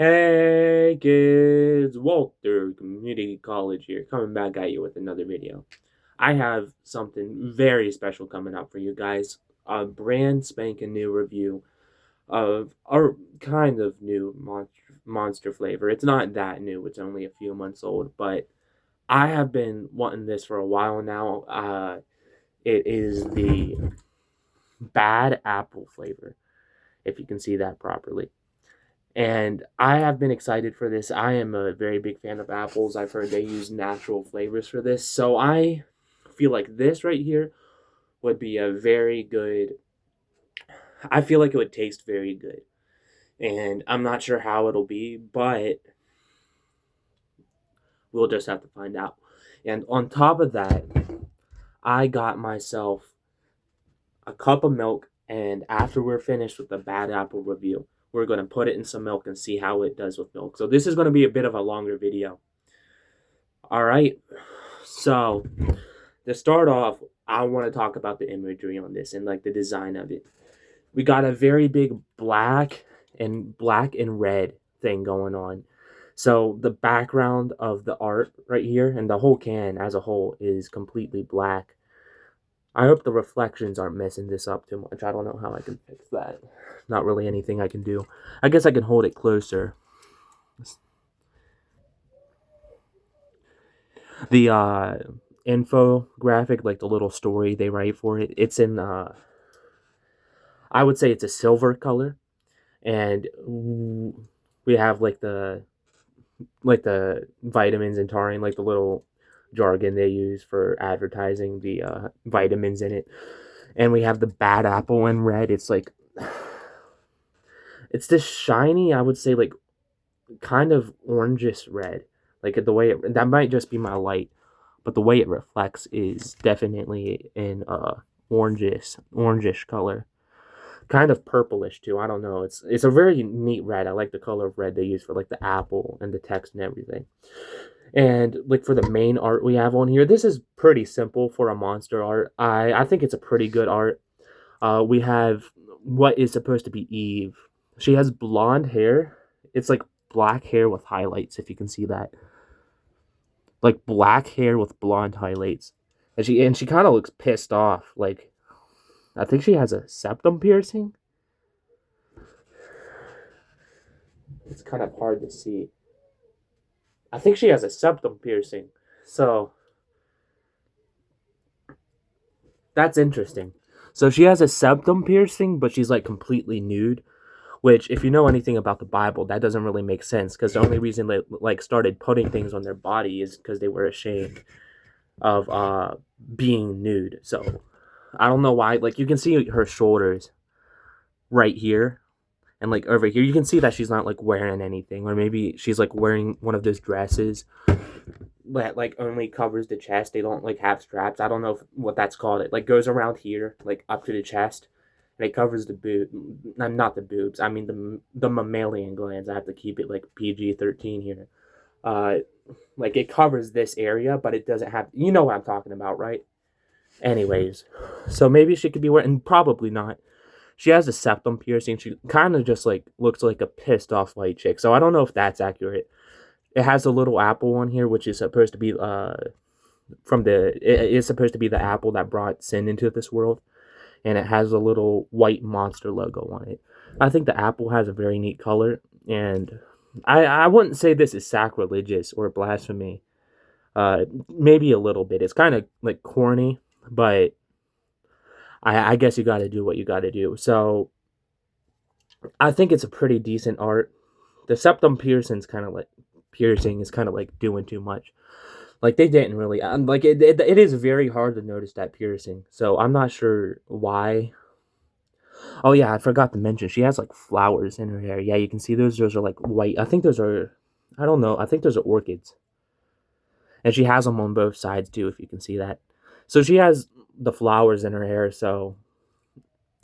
Hey kids, Walter Community College here, coming back at you with another video. I have something very special coming up for you guys. A brand spanking new review of our kind of new monster flavor. It's not that new, it's only a few months old, but I have been wanting this for a while now. It is the bad apple flavor, if you can see that properly. And I have been excited for this. I am a very big fan of apples. I've heard they use natural flavors for this. So I feel like this right here would be a very good, I feel like it would taste very good. And I'm not sure how it'll be, but we'll just have to find out. And on top of that, I got myself a cup of milk. And after we're finished with the bad apple review, we're going to put it in some milk and see how it does with milk. So this is going to be a bit of a longer video. All right. So to start off, I want to talk about the imagery on this and like the design of it. We got a very big black and red thing going on. So the background of the art right here and the whole can as a whole is completely black. I hope the reflections aren't messing this up too much. I don't know how I can fix that. Not really anything I can do. I guess I can hold it closer. The infographic, like the little story they write for it, it's in I would say it's a silver color, and we have like the vitamins and taurine, like the little jargon they use for advertising the vitamins in it. And we have the bad apple in red. It's like it's this shiny, I would say, like kind of orangish red. Like the way that might just be my light, but the way it reflects is definitely in orangish color, kind of purplish too. I don't know. It's a very neat red. I like the color of red they use for like the apple and the text and everything. And like for the main art we have on here, this is pretty simple for a monster art. I think it's a pretty good art. We have what is supposed to be Eve. She has blonde hair. It's like black hair with highlights, if you can see that. Like black hair with blonde highlights. And she kind of looks pissed off. Like I think she has a septum piercing. It's kind of hard to see. I think she has a septum piercing. So that's interesting. So she has a septum piercing, but she's like completely nude. Which, if you know anything about the Bible, that doesn't really make sense because the only reason they like started putting things on their body is because they were ashamed of being nude. So I don't know why. Like you can see her shoulders right here, and like over here, you can see that she's not like wearing anything, or maybe she's like wearing one of those dresses that like only covers the chest. They don't like have straps. I don't know what that's called. It like goes around here, like up to the chest, and it covers the boob. Not the boobs. I mean the mammalian glands. I have to keep it like PG-13 here. Uh, like it covers this area, but it doesn't have. You know what I'm talking about, right? Anyways, so maybe she could be wearing. Probably not. She has a septum piercing. She kind of just like looks like a pissed off white chick. So I don't know if that's accurate. It has a little apple on here, which is supposed to be from the. It is supposed to be the apple that brought sin into this world, and it has a little white monster logo on it. I think the apple has a very neat color, and I wouldn't say this is sacrilegious or blasphemy. Maybe a little bit. It's kind of like corny, but I guess you got to do what you got to do. So I think it's a pretty decent art. The septum piercing is kind of like doing too much. Like they didn't really like it is very hard to notice that piercing. So I'm not sure why. Oh yeah, I forgot to mention she has like flowers in her hair. Yeah, you can see those are like white. I think those are I don't know. I think those are orchids. And she has them on both sides too, if you can see that. So she has the flowers in her hair, so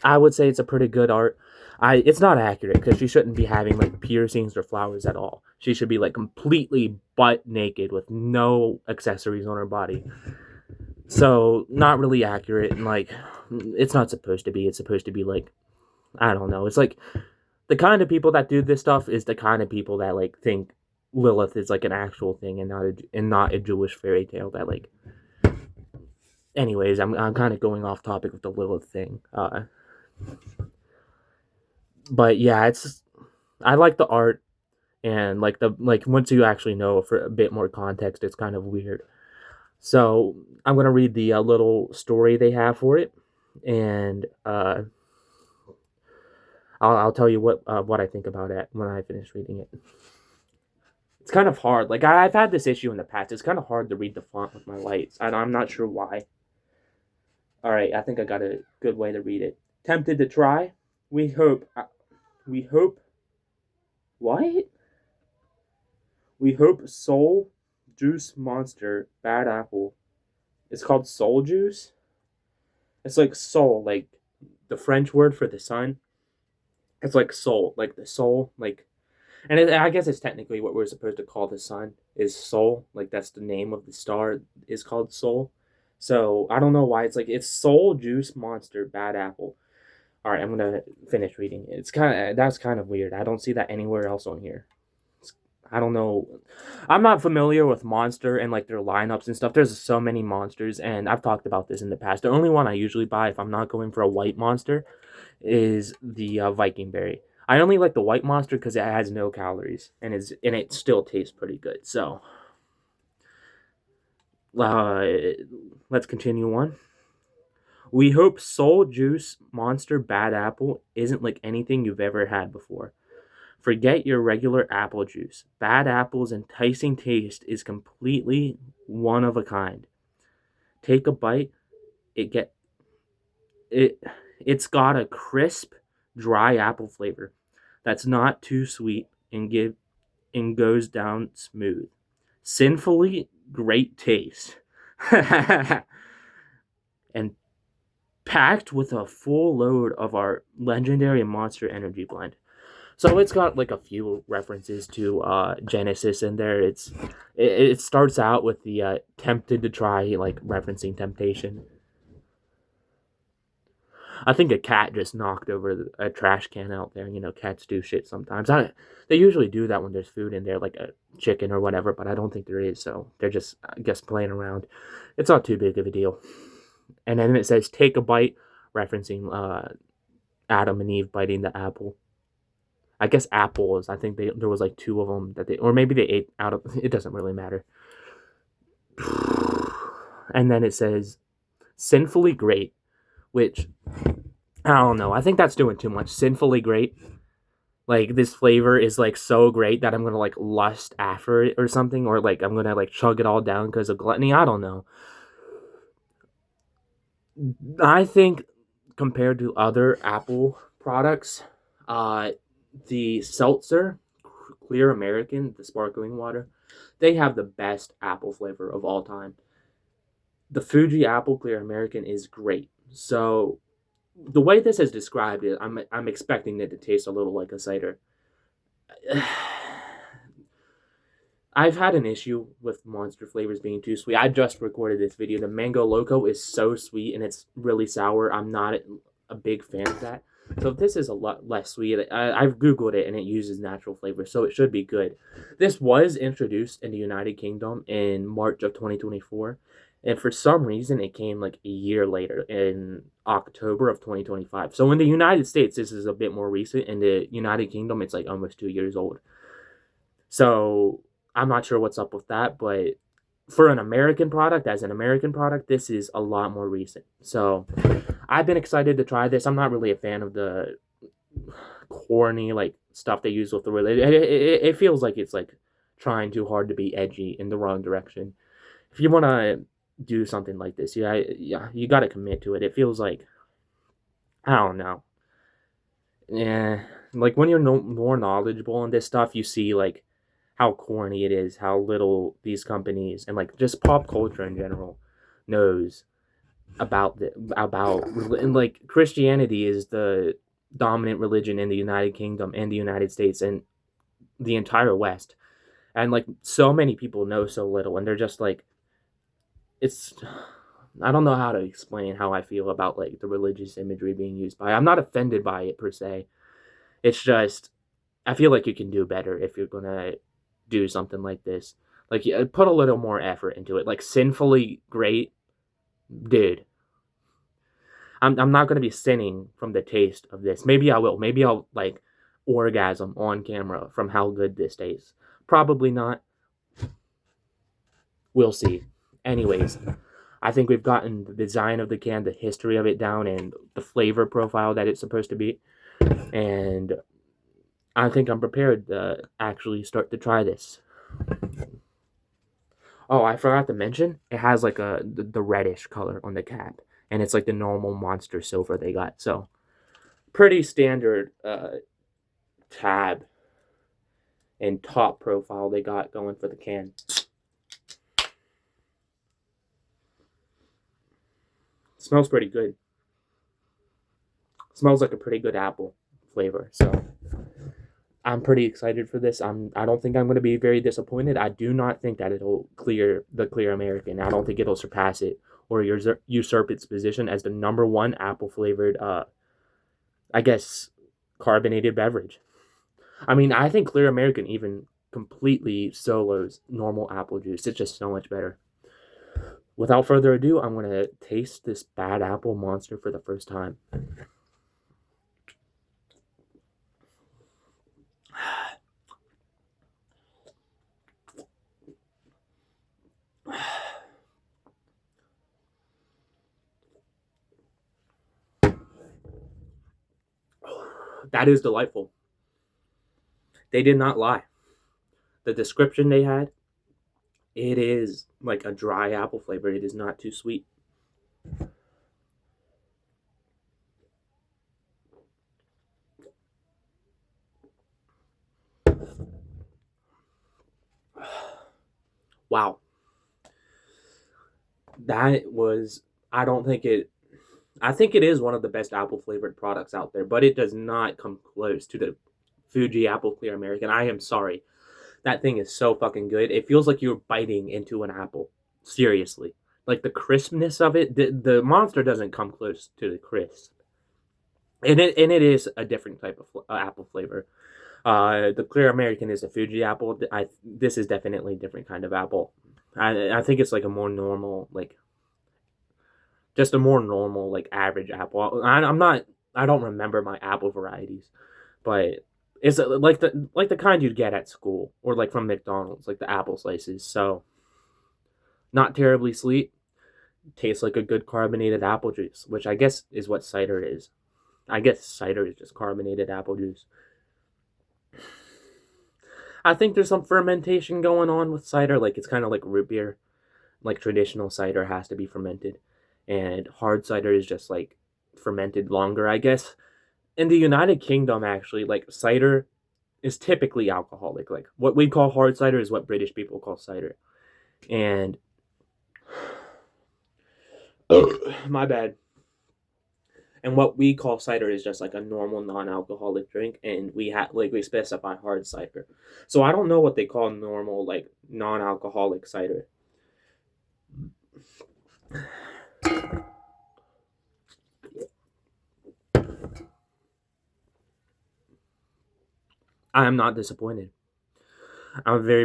I would say it's a pretty good art. It's not accurate because she shouldn't be having like piercings or flowers at all. She should be like completely butt naked with no accessories on her body. So not really accurate, and like it's not supposed to be. It's supposed to be like I don't know. It's like The kind of people that do this stuff is the kind of people that like think Lilith is like an actual thing and not a Jewish fairy tale that like. Anyways, I'm kind of going off topic with the Lilith thing. But yeah, it's I like the art and like once you actually know for a bit more context, it's kind of weird. So I'm gonna read the little story they have for it, and I'll tell you what I think about it when I finish reading it. It's kind of hard. Like I've had this issue in the past. It's kind of hard to read the font with my lights, and I'm not sure why. All right, I think I got a good way to read it. Tempted to try? We hope. We hope. What? We hope Soul Juice Monster Bad Apple. It's called Soul Juice. It's like soul, like the French word for the sun. It's like soul, like the soul, like, and I guess it's technically what we're supposed to call the sun is soul. Like that's the name of the star is called soul. So I don't know why it's Soul Juice Monster Bad Apple. All right, I'm gonna finish reading it. That's kind of weird. I don't see that anywhere else on here. I don't know. I'm not familiar with Monster and like their lineups and stuff. There's so many monsters, and I've talked about this in the past. The only one I usually buy if I'm not going for a white monster is the Viking Berry. I only like the white monster because it has no calories and it still tastes pretty good. So uh, let's continue on. We hope Soul Juice Monster Bad Apple isn't like anything you've ever had before. Forget your regular apple juice. Bad Apple's enticing taste is completely one of a kind. Take a bite. It get it. It's got a crisp, dry apple flavor that's not too sweet and goes down smooth. Sinfully great taste. And packed with a full load of our legendary Monster Energy blend. So it's got like a few references to Genesis in there. It starts out with the tempted to try, like referencing temptation. I think a cat just knocked over a trash can out there. You know, cats do shit sometimes. They usually do that when there's food in there, like a chicken or whatever, but I don't think there is. So they're just, I guess, playing around. It's not too big of a deal. And then it says, take a bite, referencing Adam and Eve biting the apple. I guess apples. I think there was like two of them or maybe they ate out of. It doesn't really matter. And then it says, sinfully great, which I don't know. I think that's doing too much. Sinfully great. Like this flavor is like so great that I'm gonna like lust after it or something, or like I'm gonna like chug it all down because of gluttony. I don't know. I think compared to other Apple products, the seltzer, Clear American, the sparkling water, they have the best apple flavor of all time. The Fuji Apple Clear American is great. So the way this is described is I'm expecting it to taste a little like a cider. I've had an issue with Monster flavors being too sweet. I just recorded this video. The Mango Loco is so sweet and it's really sour. I'm not a big fan of that. So if this is a lot less sweet, I've Googled it and it uses natural flavor, so it should be good. This was introduced in the United Kingdom in March of 2024. And for some reason, it came like a year later in October of 2025. So in the United States, this is a bit more recent. In the United Kingdom, it's like almost 2 years old. So I'm not sure what's up with that, but for an American product, as an American product, this is a lot more recent. So I've been excited to try this. I'm not really a fan of the corny like stuff they use with the religion. It feels like it's like trying too hard to be edgy in the wrong direction. If you want to do something like this, yeah, you got to commit to it. It feels like, I don't know. Yeah, like when you're more knowledgeable on this stuff, you see like how corny it is, how little these companies and like just pop culture in general knows about and like Christianity is the dominant religion in the United Kingdom and the United States and the entire West. And like so many people know so little and they're just like it's I don't know how to explain how I feel about like the religious imagery being used by. I'm not offended by it per se. It's just, I feel like you can do better if you're gonna do something like this. Like, put a little more effort into it. Like, sinfully great, dude. I'm not gonna be sinning from the taste of this. Maybe I will. Maybe I'll like orgasm on camera from how good this tastes. Probably not. We'll see. Anyways, I think we've gotten the design of the can, the history of it down, and the flavor profile that it's supposed to be. And I think I'm prepared to actually start to try this. Oh, I forgot to mention, it has like the reddish color on the cap, and it's like the normal Monster Silver they got. So pretty standard tab and top profile they got going for the can. Smells pretty good. Smells like a pretty good apple flavor. So I'm pretty excited for this. I don't think I'm going to be very disappointed. I do not think that it'll clear the Clear American. I don't think it'll surpass it or usurp its position as the number one apple flavored I guess carbonated beverage. I mean, I think Clear American even completely solos normal apple juice. It's just so much better. Without further ado, I'm going to taste this bad apple monster for the first time. That is delightful. They did not lie. The description they had, it is like a dry apple flavor. It is not too sweet. Wow. That was, I don't think it, I think it is one of the best apple flavored products out there, but it does not come close to the Fuji Apple Clear American. I am sorry. That thing is so fucking good. It feels like you're biting into an apple. Seriously. Like the crispness of it, the monster doesn't come close to the crisp. And it is a different type of apple flavor. The Clear American is a Fuji apple. This is definitely a different kind of apple. I think it's like a more normal, like just a more normal, like average apple. I'm not. I don't remember my apple varieties, but it's like the kind you'd get at school or like from McDonald's, like the apple slices. So not terribly sweet. Tastes like a good carbonated apple juice, which I guess is what cider is. I guess cider is just carbonated apple juice. I think there's some fermentation going on with cider. Like it's kind of like root beer. Like traditional cider has to be fermented, and hard cider is just like fermented longer, I guess. In the United Kingdom, actually, like cider is typically alcoholic. Like what we call hard cider is what British people call cider. And my bad. And what we call cider is just like a normal non-alcoholic drink, and we specify hard cider. So I don't know what they call normal like non-alcoholic cider. I am not disappointed. I'm a very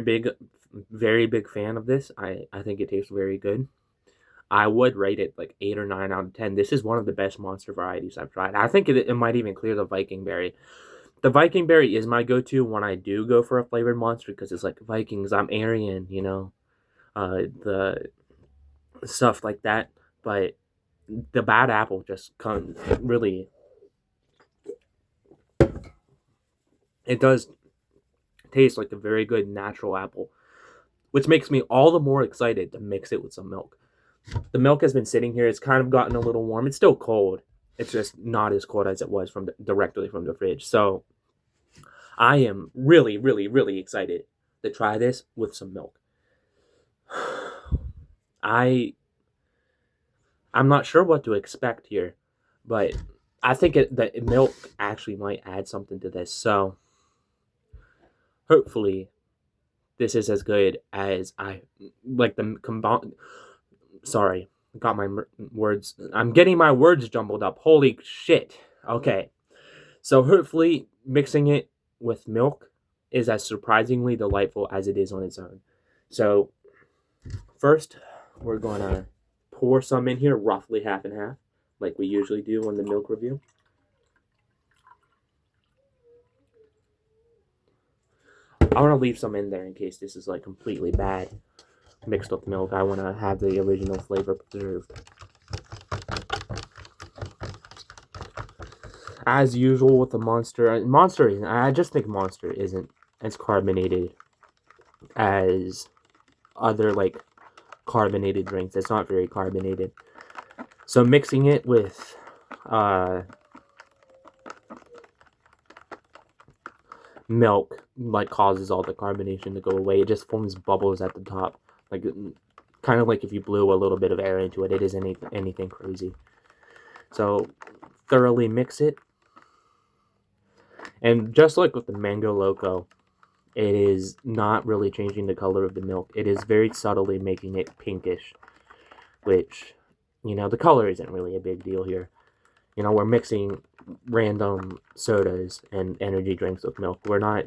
big fan of this. I think it tastes very good. I would rate it like 8 or 9 out of 10. This is one of the best monster varieties I've tried. I think it might even clear the Viking berry. The Viking berry is my go-to when I do go for a flavored monster because it's like Vikings. I'm Aryan, the stuff like that. But the bad apple just comes really. It does taste like a very good natural apple, which makes me all the more excited to mix it with some milk. The milk has been sitting here. It's kind of gotten a little warm. It's still cold. It's just not as cold as it was directly from the fridge. So I am really, really, really excited to try this with some milk. I'm not sure what to expect here, but I think the milk actually might add something to this. So hopefully this is as good as I like the combined. Sorry, got my words. I'm getting my words jumbled up. Holy shit. Okay. So hopefully mixing it with milk is as surprisingly delightful as it is on its own. So first, we're gonna pour some in here, roughly half and half, like we usually do on the milk review. I want to leave some in there in case this is like completely bad mixed with milk. I want to have the original flavor preserved. As usual with the Monster isn't. I just think Monster isn't as carbonated as other like carbonated drinks. It's not very carbonated. So mixing it with milk like causes all the carbonation to go away. It just forms bubbles at the top, like kind of like if you blew a little bit of air into it. It isn't anything crazy. So thoroughly mix it, and just like with the Mango Loco, it is not really changing the color of the milk. It is very subtly making it pinkish, which, the color isn't really a big deal here. We're mixing random sodas and energy drinks with milk. We're not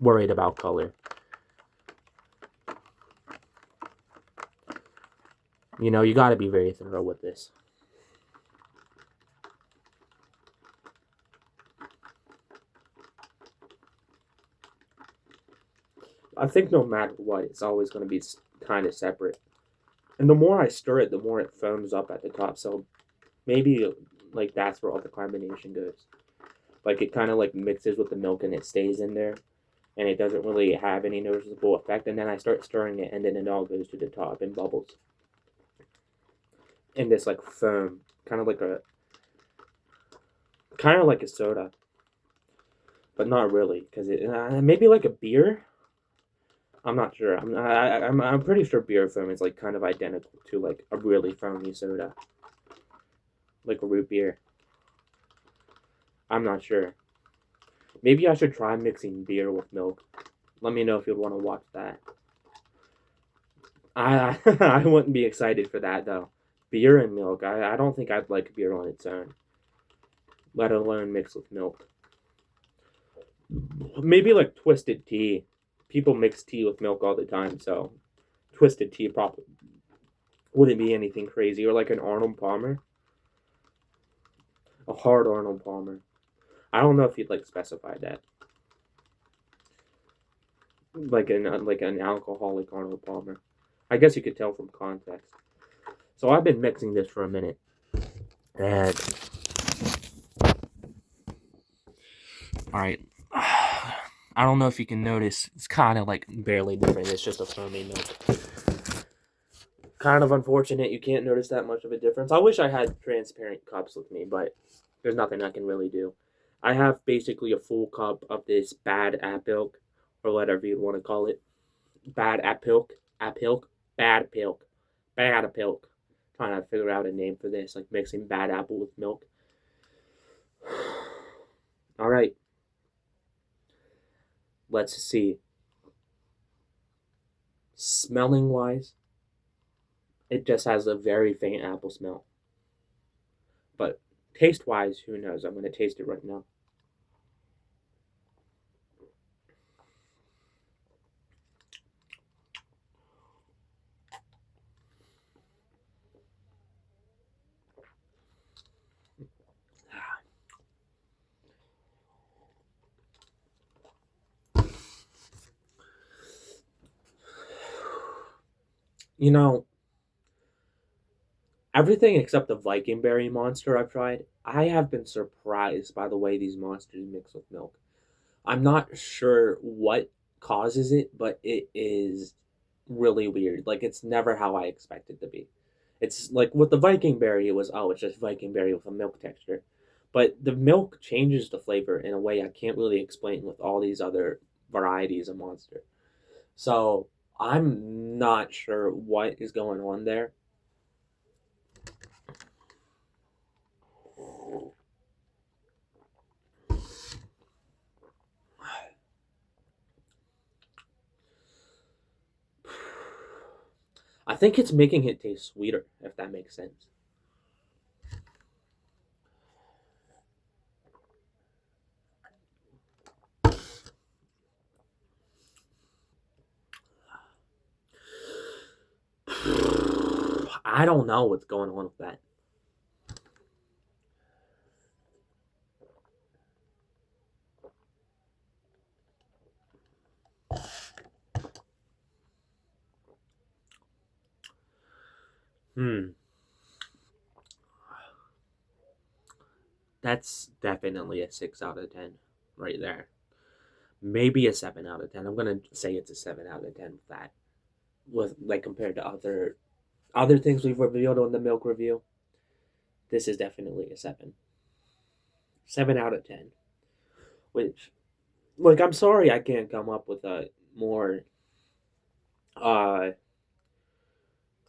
worried about color. You got to be very thorough with this. I think no matter what, it's always going to be kind of separate. And the more I stir it, the more it foams up at the top. So maybe like that's where all the carbonation goes. Like it kind of like mixes with the milk and it stays in there, and it doesn't really have any noticeable effect. And then I start stirring it, and then it all goes to the top and bubbles. And this like foam, kind of like a soda, but not really, because it maybe like a beer. I'm not sure. I'm pretty sure beer foam is like kind of identical to like a really foamy soda, like a root beer. I'm not sure. Maybe I should try mixing beer with milk. Let me know if you'd want to watch that. I wouldn't be excited for that though. Beer and milk. I don't think I'd like beer on its own, let alone mixed with milk. Maybe like twisted tea. People mix tea with milk all the time, so twisted tea probably wouldn't be anything crazy. Or like an Arnold Palmer, a hard Arnold Palmer. I don't know if you'd like specify that, like an alcoholic Arnold Palmer. I guess you could tell from context. So I've been mixing this for a minute, and all right. I don't know if you can notice, it's kind of like barely different. It's just a foamy milk. Kind of unfortunate you can't notice that much of a difference. I wish I had transparent cups with me, but there's nothing I can really do. I have basically a full cup of this bad Appilk, or whatever you'd want to call it. Bad Appilk, Appilk, bad Appilk, bad Appilk. Trying to figure out a name for this, like mixing bad apple with milk. All right. Let's see. Smelling wise, it just has a very faint apple smell. But taste wise, who knows? I'm going to taste it right now. You know, everything except the Viking berry monster I've tried, I have been surprised by the way these monsters mix with milk. I'm not sure what causes it, but it is really weird. Like it's never how I expect it to be. It's like with the Viking berry, it was it's just Viking berry with a milk texture. But the milk changes the flavor in a way I can't really explain with all these other varieties of monster. So I'm not sure what is going on there. I think it's making it taste sweeter, if that makes sense. I don't know what's going on with that. Hmm. That's definitely a 6 out of 10 right there. Maybe a 7 out of 10. I'm gonna say it's a 7 out of 10 with that. With like compared to other things we've revealed on the milk review, this is definitely a 7 out of 10. Which, like, I'm sorry I can't come up with a more uh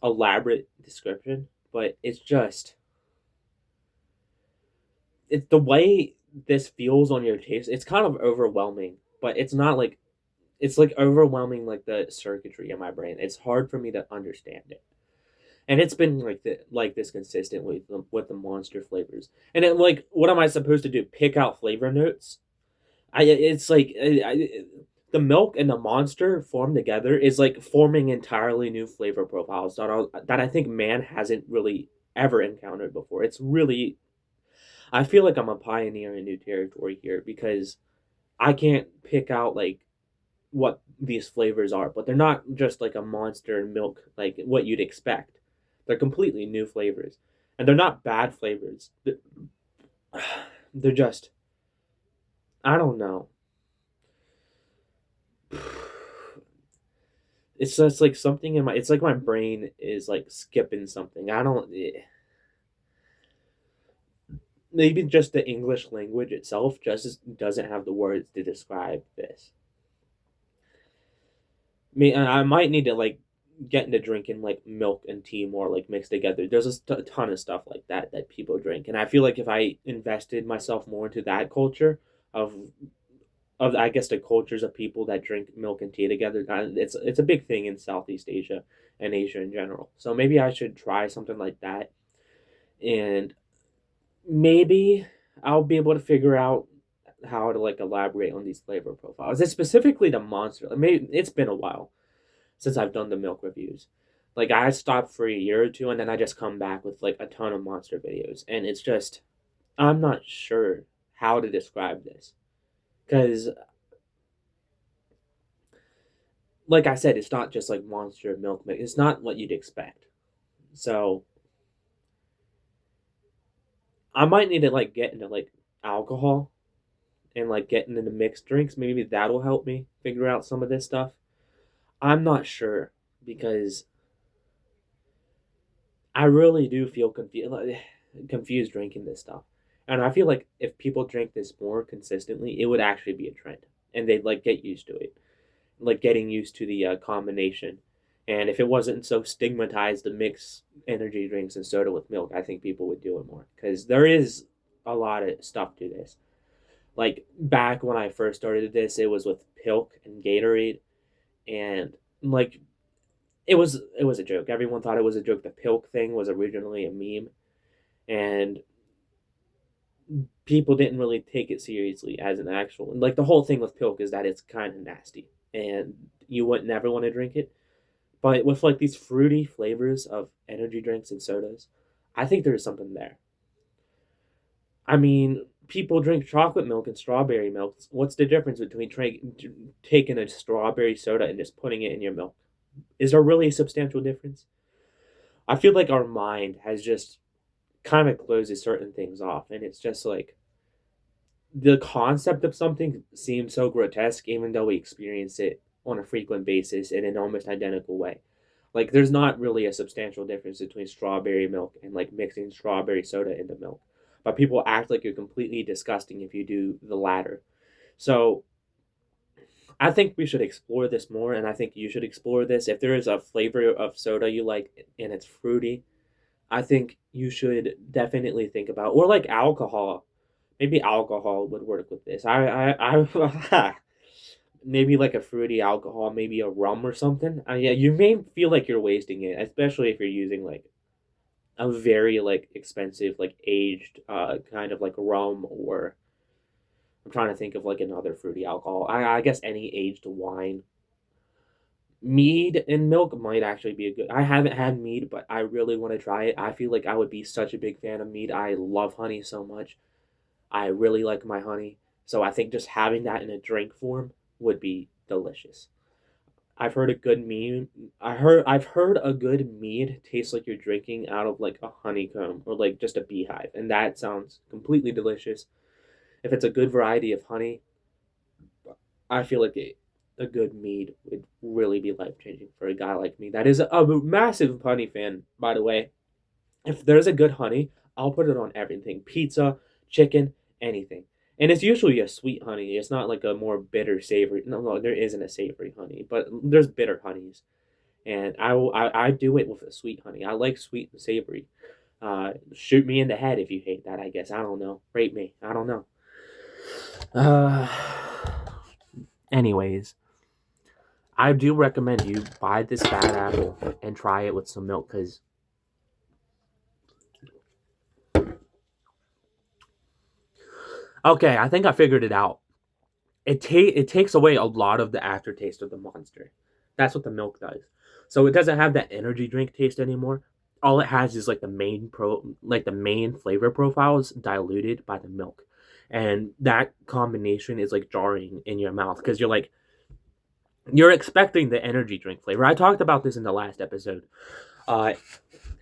elaborate description, but it's the way this feels on your taste. It's kind of overwhelming, but it's not like it's like overwhelming like the circuitry in my brain. It's hard for me to understand it. And it's been like this consistently with the monster flavors. And then, like, what am I supposed to do? Pick out flavor notes? It's like the milk and the monster formed together is like forming entirely new flavor profiles that I think man hasn't really ever encountered before. It's really, I feel like I'm a pioneer in new territory here because I can't pick out like what these flavors are, but they're not just like a monster milk like what you'd expect. They're completely new flavors, and they're not bad flavors. They're just, I don't know. It's just like something in my. It's like my brain is like skipping something. I don't. Maybe just the English language itself just doesn't have the words to describe this. I might need to like get into drinking like milk and tea more like mixed together. There's a ton of stuff like that people drink, and I feel like if I invested myself more into that culture of I guess the cultures of people that drink milk and tea together, it's a big thing in Southeast Asia and Asia in general. So maybe I should try something like that, and maybe I'll be able to figure out how to like elaborate on these flavor profiles. It's specifically the monster. Maybe it's been a while since I've done the milk reviews. Like I stopped for a year or two, and then I just come back with like a ton of monster videos, and it's just I'm not sure how to describe this because, like I said, it's not just like monster milk. It's not what you'd expect. So I might need to like get into like alcohol and like getting into mixed drinks. Maybe that'll help me figure out some of this stuff. I'm not sure because I really do feel confused drinking this stuff. And I feel like if people drink this more consistently, it would actually be a trend, and they'd like get used to it, like getting used to the combination. And if it wasn't so stigmatized to mix energy drinks and soda with milk, I think people would do it more because there is a lot of stuff to this. Like back when I first started this, it was with Pilk and Gatorade, and like it was a joke. Everyone thought it was a joke. The Pilk thing was originally a meme, and people didn't really take it seriously as an actual. Like the whole thing with Pilk is that it's kind of nasty, and you would never want to drink it. But with like these fruity flavors of energy drinks and sodas, I think there's something there. I mean, people drink chocolate milk and strawberry milk. What's the difference between taking a strawberry soda and just putting it in your milk? Is there really a substantial difference? I feel like our mind has just kind of closes certain things off, and it's just like the concept of something seems so grotesque, even though we experience it on a frequent basis in an almost identical way. Like, there's not really a substantial difference between strawberry milk and like mixing strawberry soda into milk, but people act like you're completely disgusting if you do the latter. So I think we should explore this more, and I think you should explore this. If there is a flavor of soda you like and it's fruity, I think you should definitely think about, or like alcohol. Maybe alcohol would work with this. I maybe like a fruity alcohol, maybe a rum or something. Yeah, you may feel like you're wasting it, especially if you're using like a very like expensive, like aged, kind of like rum, or I'm trying to think of like another fruity alcohol. I guess any aged wine. Mead and milk might actually be a good. I haven't had mead, but I really want to try it. I feel like I would be such a big fan of mead. I love honey so much. I really like my honey. So I think just having that in a drink form would be delicious. I've heard a good mead. I've heard a good mead tastes like you're drinking out of like a honeycomb or like just a beehive, and that sounds completely delicious. If it's a good variety of honey, I feel like a good mead would really be life changing for a guy like me. That is a massive honey fan, by the way. If there's a good honey, I'll put it on everything: pizza, chicken, anything. And it's usually a sweet honey. It's not like a more bitter savory. No, no, there isn't a savory honey, but there's bitter honeys, and I do it with a sweet honey. I like sweet and savory. Shoot me in the head if you hate that. I guess I don't know. Rate me. I don't know. Uh, anyways, I do recommend you buy this bad apple and try it with some milk because okay, I think I figured it out. It takes away a lot of the aftertaste of the monster. That's what the milk does. So it doesn't have that energy drink taste anymore. All it has is like the main flavor profiles diluted by the milk. And that combination is like jarring in your mouth because you're expecting the energy drink flavor. I talked about this in the last episode. Uh,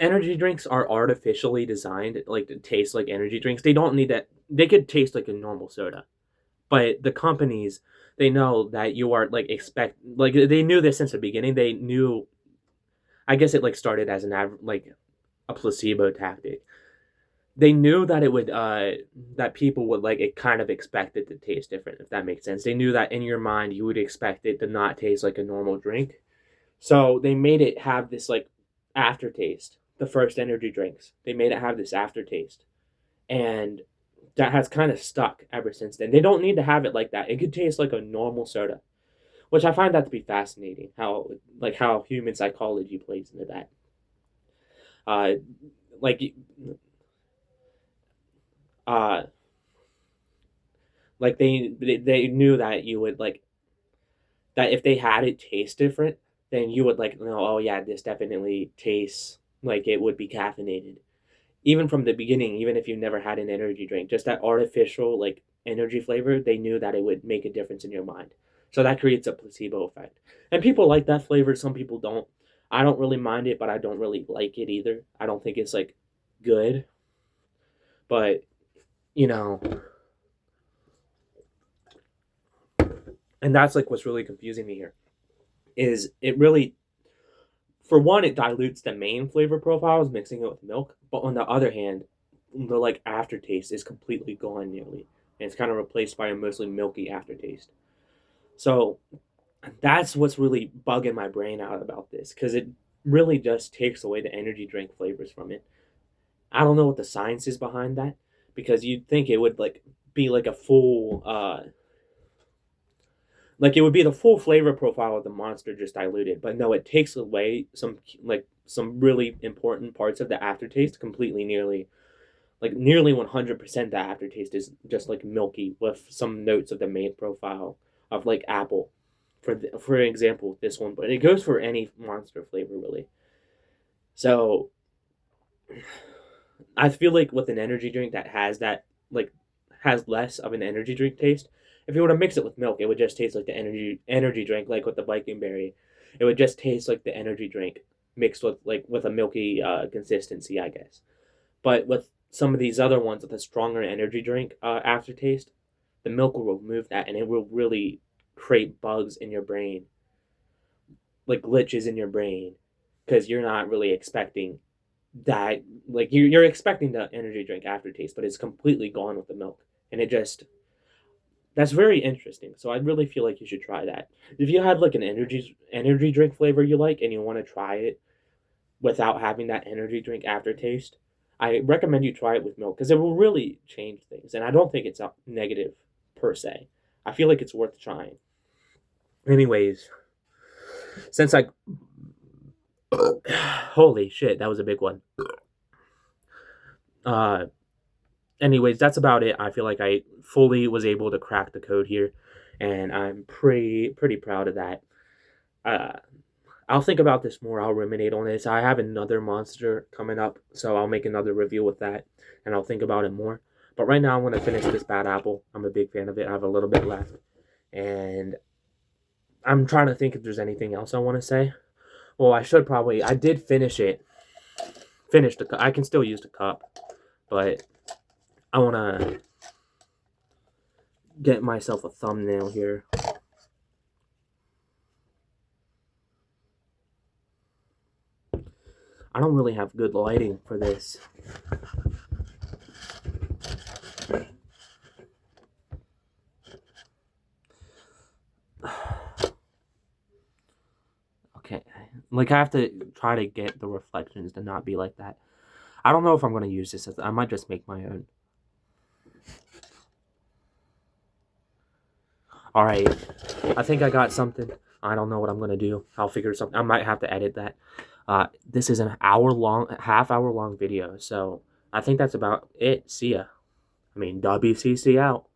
Energy drinks are artificially designed like to taste like energy drinks. They don't need that. They could taste like a normal soda, but the companies, they know that you are like expect like they knew this since the beginning. They knew. I guess it like started as like a placebo tactic. They knew that it would that people would like it kind of expect it to taste different, if that makes sense. They knew that in your mind you would expect it to not taste like a normal drink. So they made it have this like aftertaste. The first energy drinks, they made it have this aftertaste, and that has kind of stuck ever since then. They don't need to have it like that. It could taste like a normal soda, which I find that to be fascinating. How human psychology plays into that. Uh, like uh, they knew that you would like that if they had it taste different, then you would like know. Oh yeah, this definitely tastes like it would be caffeinated. Even from the beginning, even if you never had an energy drink, just that artificial like energy flavor, they knew that it would make a difference in your mind. So that creates a placebo effect. And people like that flavor, some people don't. I don't really mind it, but I don't really like it either. I don't think it's like good, but you know, and that's like what's really confusing me here is it really for one it dilutes the main flavor profiles mixing it with milk, but on the other hand, the like aftertaste is completely gone nearly, and it's kind of replaced by a mostly milky aftertaste. So that's what's really bugging my brain out about this because it really just takes away the energy drink flavors from it. I don't know what the science is behind that because you'd think it would like be like a full like it would be the full flavor profile of the monster just diluted, but no, it takes away some really important parts of the aftertaste completely. Nearly 100% the aftertaste is just like milky with some notes of the main profile of like apple, for example this one, but it goes for any monster flavor really. So I feel like with an energy drink that has that like has less of an energy drink taste, if you were to mix it with milk, it would just taste like the energy drink, like with the Viking berry. It would just taste like the energy drink mixed with a milky consistency, I guess. But with some of these other ones with a stronger energy drink aftertaste, the milk will remove that, and it will really create bugs in your brain, like glitches in your brain, because you're not really expecting that. Like you're expecting the energy drink aftertaste, but it's completely gone with the milk, and it just that's very interesting. So I really feel like you should try that. If you had like an energy drink flavor you like and you want to try it without having that energy drink aftertaste, I recommend you try it with milk because it will really change things. And I don't think it's negative per se. I feel like it's worth trying. Anyways, since I holy shit, that was a big one. Uh, anyways, that's about it. I feel like I fully was able to crack the code here, and I'm pretty proud of that. Uh, I'll think about this more. I'll ruminate on this. I have another monster coming up, so I'll make another review with that, and I'll think about it more. But right now, I'm going to finish this bad apple. I'm a big fan of it. I have a little bit left, and I'm trying to think if there's anything else I want to say. Well, I should probably. I did finish it. Finish the cup. I can still use the cup, but I want to get myself a thumbnail here. I don't really have good lighting for this. Okay, like I have to try to get the reflections to not be like that. I don't know if I'm going to use this. I might just make my own. Alright, I think I got something. I don't know what I'm going to do. I'll figure something. I might have to edit that. This is an half-hour long video, so I think that's about it. See ya. I mean, WCC out.